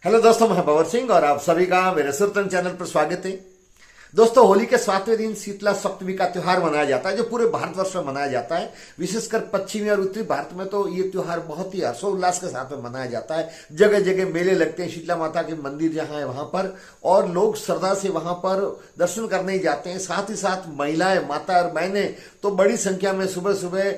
Hello दोस्तों, मैं भंवर सिंह और आप सभी का मेरे सुरतन चैनल पर स्वागत है। दोस्तों, होली के 7वें दिन शीतला सप्तमी का त्योहार मनाया जाता है, जो पूरे भारतवर्ष में मनाया जाता है। विशेषकर पश्चिमी और उत्तरी भारत में तो ये त्योहार बहुत ही हर्षोल्लास के साथ में मनाया जाता है। जगह जगह मेले लगते हैं, शीतला माता के मंदिर जहां है वहां पर, और लोग श्रद्धा से वहां पर दर्शन करने जाते हैं। साथ ही साथ महिलाएं, माता और बहनें तो बड़ी संख्या में सुबह सुबह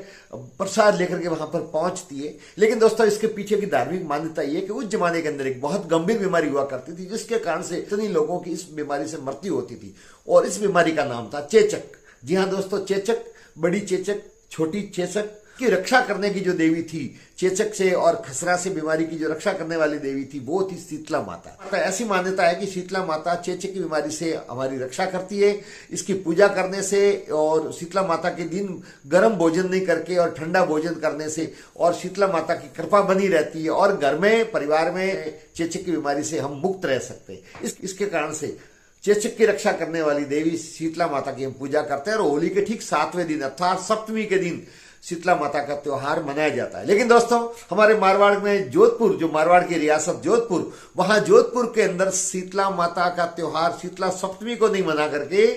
प्रसाद लेकर के वहां पर पहुंचती है। लेकिन दोस्तों, इसके पीछे की धार्मिक मान्यता ये है कि उस जमाने के अंदर एक बहुत गंभीर बीमारी हुआ करती थी, जिसके कारण से इतनी लोगों की इस बीमारी से मृत्यु होती थी, और इस बीमारी का नाम था चेचक। जी हाँ दोस्तों, चेचक, बड़ी चेचक, छोटी चेचक की रक्षा करने की जो देवी थी, चेचक से और खसरा से बीमारी की जो रक्षा करने वाली देवी थी, वो थी शीतला माता। तो ऐसी मान्यता है कि शीतला माता चेचक की बीमारी से हमारी रक्षा करती है। इसकी पूजा करने से और शीतला माता के दिन गर्म भोजन नहीं करके और ठंडा भोजन करने से और शीतला माता की कृपा बनी रहती है, और घर में, परिवार में चेचक की बीमारी से हम मुक्त रह सकते हैं। इसके कारण से चेचक की रक्षा करने वाली देवी शीतला माता की हम पूजा करते हैं, और होली के ठीक 7वें दिन अर्थात सप्तमी के दिन शीतला माता का त्योहार मनाया जाता है। लेकिन दोस्तों, हमारे मारवाड़ में जोधपुर, जो मारवाड़ की रियासत जोधपुर, वहां जोधपुर के अंदर शीतला माता का त्योहार शीतला सप्तमी को नहीं मना करके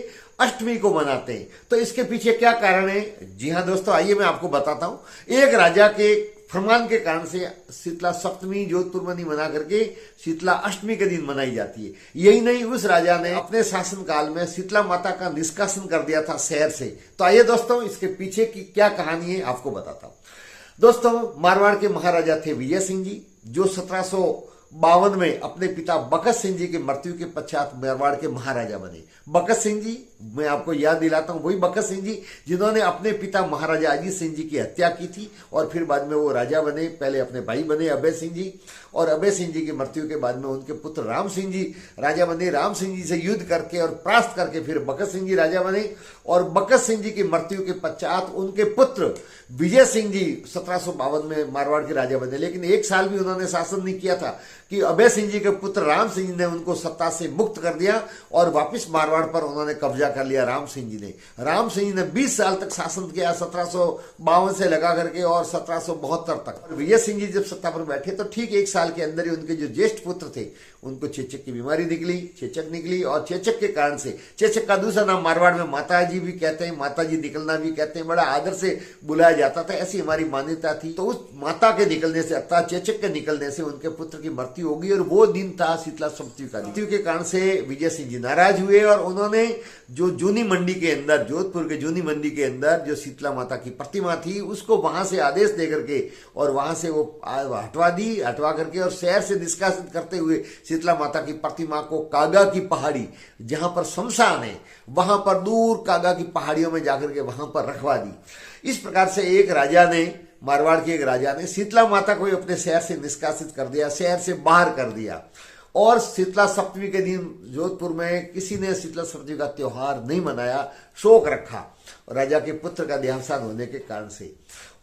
अष्टमी को मनाते हैं। तो इसके पीछे क्या कारण है? जी हाँ दोस्तों, आइए मैं आपको बताता हूं। एक राजा के फरमान के कारण से शीतला सप्तमी जोधपुर में नहीं मना करके शीतला अष्टमी के दिन मनाई जाती है। यही नहीं, उस राजा ने अपने शासन काल में शीतला माता का निष्कासन कर दिया था शहर से। तो आइए दोस्तों, इसके पीछे की क्या कहानी है आपको बताता हूं। दोस्तों, मारवाड़ के महाराजा थे विजय सिंह जी, जो 1752 में अपने पिता बकत सिंह जी की मृत्यु के पश्चात मारवाड़ के महाराजा बने। बकत सिंह जी, मैं आपको याद दिलाता हूं, वही बकत सिंह जी जिन्होंने अपने पिता महाराजा अजीत सिंह जी की हत्या की थी, और फिर बाद में वो राजा बने। पहले अपने भाई बने अभय सिंह जी, और अभय सिंह जी की मृत्यु के बाद में उनके पुत्र राम सिंह जी राजा बने। राम सिंह जी से युद्ध करके और परास्त करके फिर बकत सिंह जी राजा बने, और बकत सिंह जी की मृत्यु के पश्चात उनके पुत्र विजय सिंह जी 1752 में मारवाड़ के राजा बने। लेकिन एक साल भी उन्होंने शासन नहीं किया था कि अभय सिंह जी के पुत्र राम सिंह जी ने उनको सत्ता से मुक्त कर दिया, और वापस मारवाड़ पर उन्होंने कब्जा कर लिया। राम सिंह जी ने 20 साल तक शासन किया, 1752 से लगा करके और 1772 तक। विजय सिंह जी जब सत्ता पर बैठे तो ठीक एक साल के अंदर ही उनके जो ज्येष्ठ पुत्र थे, उनको चेचक की बीमारी निकली, चेचक निकली, और चेचक के कारण से, चेचक का दूसरा नाम मारवाड़ में माता जी भी कहते हैं, माता जी निकलना भी कहते हैं, बड़ा आदर से बुलाया जाता था, ऐसी हमारी मान्यता थी। तो उस माता के निकलने से अर्थात चेचक के निकलने से उनके पुत्र की मृत्यु होगी, और वो दिन था शीतला सप्तमी का। मृत्यु के कारण से विजय सिंह जी नाराज हुए, और उन्होंने जो जूनी मंडी के अंदर, जोधपुर के जूनी मंडी के अंदर जो शीतला माता की प्रतिमा थी, उसको वहां से आदेश दे करके और वहां से वो हटवा करके और शहर से निष्कासित करते हुए शीतला माता की प्रतिमा को कागा की पहाड़ी, जहां पर शमशान है, वहां पर दूर कागा की पहाड़ियों में जाकर के वहां पर रखवा दी। इस प्रकार से एक राजा ने, मारवाड़ के एक राजा ने शीतला माता को अपने शहर से निष्कासित कर दिया, शहर से बाहर कर दिया। और शीतला सप्तमी के दिन जोधपुर में किसी ने शीतला सप्तमी का त्योहार नहीं मनाया, शोक रखा राजा के पुत्र का देहावसान होने के कारण से।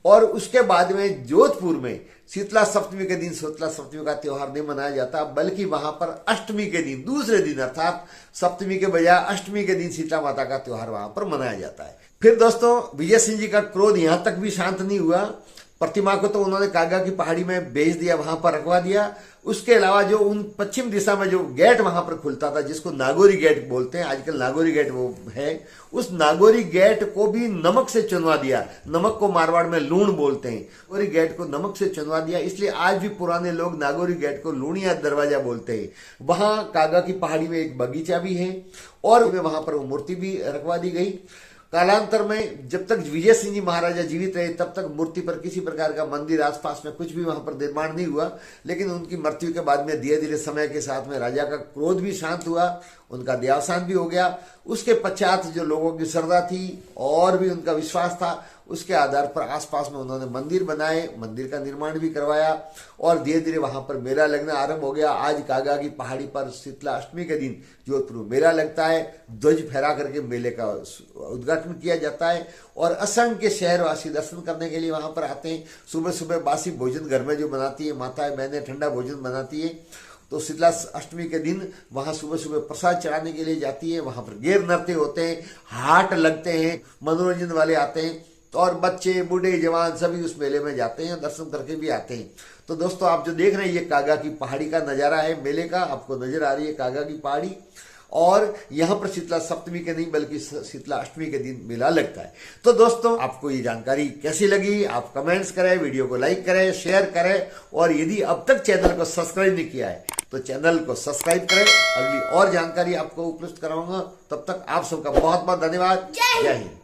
और उसके बाद में जोधपुर में शीतला सप्तमी के दिन शीतला सप्तमी का त्योहार नहीं मनाया जाता, बल्कि वहां पर अष्टमी के दिन, दूसरे दिन अर्थात सप्तमी के बजाय अष्टमी के दिन शीतला माता का त्योहार वहां पर मनाया जाता है। फिर दोस्तों, विजय सिंह जी का क्रोध यहां तक भी शांत नहीं हुआ। प्रतिमा को तो उन्होंने कागा की पहाड़ी में भेज दिया, वहां पर रखवा दिया। उसके अलावा जो उन पश्चिम दिशा में जो गेट वहां पर खुलता था, जिसको नागौरी गेट बोलते हैं, आजकल नागौरी गेट वो है, उस नागौरी गेट को भी नमक से चुनवा दिया। नमक को मारवाड़ में लूण बोलते हैं, नागौरी गेट को नमक से चुनवा दिया। इसलिए आज भी पुराने लोग नागौरी गेट को लूणिया दरवाजा बोलते हैं। वहां कागा की पहाड़ी में एक बगीचा भी है, और वहां पर वो मूर्ति भी रखवा दी गई। कालांतर में जब तक विजय सिंह जी महाराजा जीवित रहे, तब तक मूर्ति पर किसी प्रकार का मंदिर, आसपास में कुछ भी वहां पर निर्माण नहीं हुआ। लेकिन उनकी मृत्यु के बाद में धीरे धीरे समय के साथ में राजा का क्रोध भी शांत हुआ, उनका देहावसान भी हो गया। उसके पश्चात जो लोगों की श्रद्धा थी और भी उनका विश्वास था, उसके आधार पर आसपास में उन्होंने मंदिर बनाए, मंदिर का निर्माण भी करवाया, और धीरे धीरे वहां पर मेला लगना आरंभ हो गया। आज कागा की पहाड़ी पर शीतला अष्टमी के दिन जोधपुर में मेला लगता है, ध्वज फहरा करके मेले का उद्घाटन किया जाता है, और असंख्य शहरवासी दर्शन करने के लिए वहां पर आते हैं। सुबह सुबह बासी भोजन घर में जो बनाती है माताएं बहनें, ठंडा भोजन बनाती है, तो शीतला अष्टमी के दिन वहां सुबह सुबह प्रसाद चढ़ाने के लिए जाती है। वहां पर गेर नृत्य होते हैं, हाट लगते हैं, मनोरंजन वाले आते हैं। तो और बच्चे बूढ़े जवान सभी उस मेले में जाते हैं, दर्शन करके भी आते हैं। तो दोस्तों आप जो देख रहे हैं ये कागा की पहाड़ी का नजारा है मेले का, आपको नजर आ रही है कागा की पहाड़ी। और यहाँ पर शीतला सप्तमी के नहीं बल्कि शीतला अष्टमी के दिन मेला लगता है। तो दोस्तों आपको ये जानकारी कैसी लगी आप कमेंट्स करें, वीडियो को लाइक करें, शेयर करें, और यदि अब तक चैनल को सब्सक्राइब नहीं किया है तो चैनल को सब्सक्राइब करें। अगली और जानकारी आपको उपलब्ध कराऊंगा, तब तक आप सबका बहुत बहुत धन्यवाद। जय हिंद।